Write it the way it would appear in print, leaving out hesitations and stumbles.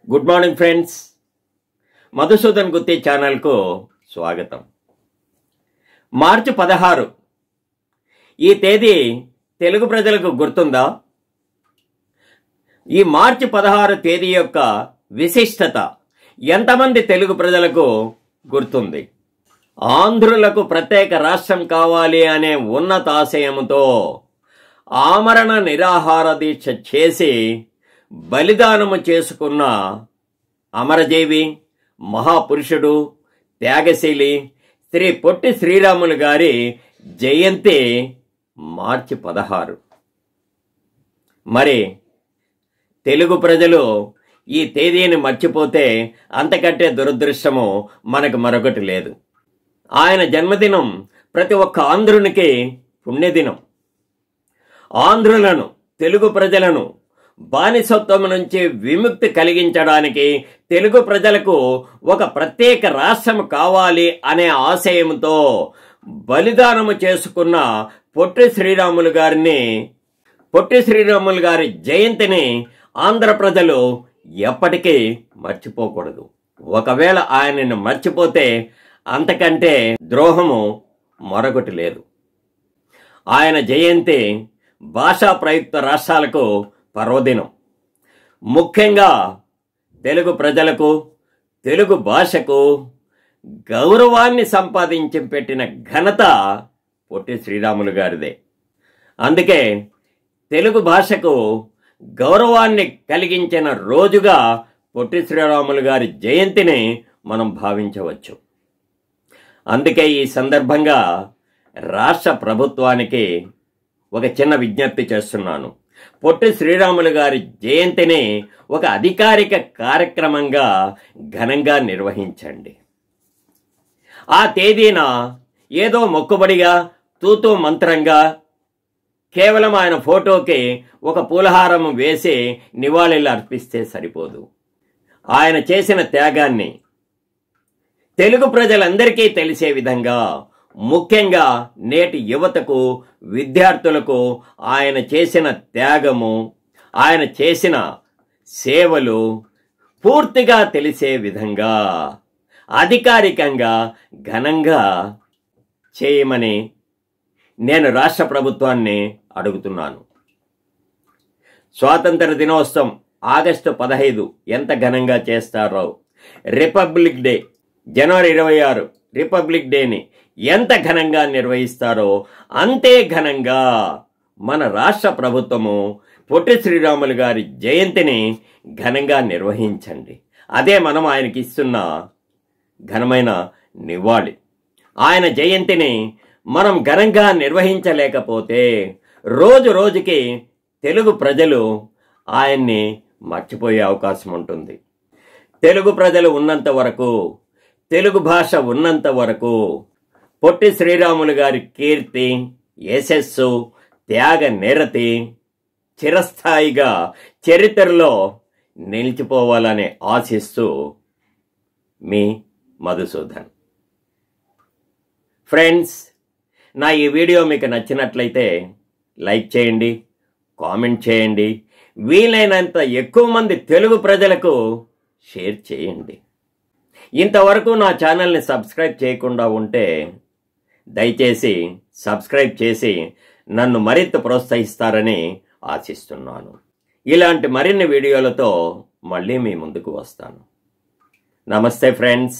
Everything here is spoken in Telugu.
గుడ్ మార్నింగ్ ఫ్రెండ్స్, మధుసూదన్ గుత్తి ఛానల్కు స్వాగతం. మార్చి 16 ఈ తేదీ తెలుగు ప్రజలకు గుర్తుందా? ఈ మార్చి 16 తేదీ యొక్క విశిష్టత ఎంతమంది తెలుగు ప్రజలకు గుర్తుంది? ఆంధ్రులకు ప్రత్యేక రాష్ట్రం కావాలి అనే ఉన్నతాశయంతో ఆమరణ నిరాహార దీక్ష చేసి బలిదానము చేసుకున్న అమరజీవి, మహాపురుషుడు, త్యాగశీలి శ్రీ పొట్టి శ్రీరాములు గారి జయంతి మార్చి 16. మరి తెలుగు ప్రజలు ఈ తేదీని మర్చిపోతే అంతకంటే దురదృష్టము మనకు మరొకటి లేదు. ఆయన జన్మదినం ప్రతి ఒక్క ఆంధ్రునికి పుణ్యదినం. ఆంధ్రులను, తెలుగు ప్రజలను బానిసత్వం నుంచి విముక్తి కలిగించడానికి, తెలుగు ప్రజలకు ఒక ప్రత్యేక రాష్ట్రం కావాలి అనే ఆశయంతో బలిదానము చేసుకున్న పొట్టి శ్రీరాములు గారి జయంతిని ఆంధ్ర ప్రజలు ఎప్పటికీ మర్చిపోకూడదు. ఒకవేళ ఆయనను మర్చిపోతే అంతకంటే ద్రోహము మరొకటి లేదు. ఆయన జయంతి భాషా ప్రయుక్త రాష్ట్రాలకు పర్వదినం. ముఖ్యంగా తెలుగు ప్రజలకు, తెలుగు భాషకు గౌరవాన్ని సంపాదించి పెట్టిన ఘనత పొట్టి శ్రీరాములు గారిదే. అందుకే తెలుగు భాషకు గౌరవాన్ని కలిగించిన రోజుగా పొట్టి శ్రీరాములు గారి జయంతిని మనం భావించవచ్చు. అందుకే ఈ సందర్భంగా రాష్ట్ర ప్రభుత్వానికి ఒక చిన్న విజ్ఞప్తి చేస్తున్నాను. పొట్టి శ్రీరాములు గారి జయంతిని ఒక అధికారిక కార్యక్రమంగా ఘనంగా నిర్వహించండి. ఆ తేదీన ఏదో మొక్కుబడిగా, తూతూ మంత్రంగా కేవలం ఆయన ఫోటోకి ఒక పూలహారం వేసి నివాళులు అర్పిస్తే సరిపోదు. ఆయన చేసిన త్యాగాన్ని తెలుగు ప్రజలందరికీ తెలిసే విధంగా, ముఖ్యంగా నేటి యువతకు, విద్యార్థులకు ఆయన చేసిన త్యాగము, ఆయన చేసిన సేవలు పూర్తిగా తెలిసే విధంగా అధికారికంగా ఘనంగా చేయమని నేను రాష్ట్ర ప్రభుత్వాన్ని అడుగుతున్నాను. స్వాతంత్ర దినోత్సవం ఆగస్టు 15 ఎంత ఘనంగా చేస్తారో, రిపబ్లిక్ డే జనవరి 26 రిపబ్లిక్ డేని ఎంత ఘనంగా నిర్వహిస్తారో అంతే ఘనంగా మన రాష్ట్ర ప్రభుత్వము పొట్టి శ్రీరాములు గారి జయంతిని ఘనంగా నిర్వహించండి. అదే మనం ఆయనకి ఇస్తున్న ఘనమైన నివాళి. ఆయన జయంతిని మనం ఘనంగా నిర్వహించలేకపోతే రోజు రోజుకి తెలుగు ప్రజలు ఆయన్ని మర్చిపోయే అవకాశం ఉంటుంది. తెలుగు ప్రజలు ఉన్నంత వరకు, తెలుగు భాష ఉన్నంత వరకు పొట్టి శ్రీరాములు గారి కీర్తి, యశస్సు, త్యాగ నిరతి చిరస్థాయిగా చరిత్రలో నిలిచిపోవాలని ఆశిస్తూ మీ మధుసూదన్. ఫ్రెండ్స్, నా ఈ వీడియో మీకు నచ్చినట్లయితే లైక్ చేయండి, కామెంట్ చేయండి, వీలైనంత ఎక్కువ మంది తెలుగు ప్రజలకు షేర్ చేయండి. ఇంతవరకు నా ఛానల్ని సబ్స్క్రైబ్ చేయకుండా ఉంటే దయచేసి సబ్స్క్రైబ్ చేసి నన్ను మరింత ప్రోత్సహిస్తారని ఆశిస్తున్నాను. ఇలాంటి మరిన్ని వీడియోలతో మళ్ళీ మీ ముందుకు వస్తాను. నమస్తే ఫ్రెండ్స్.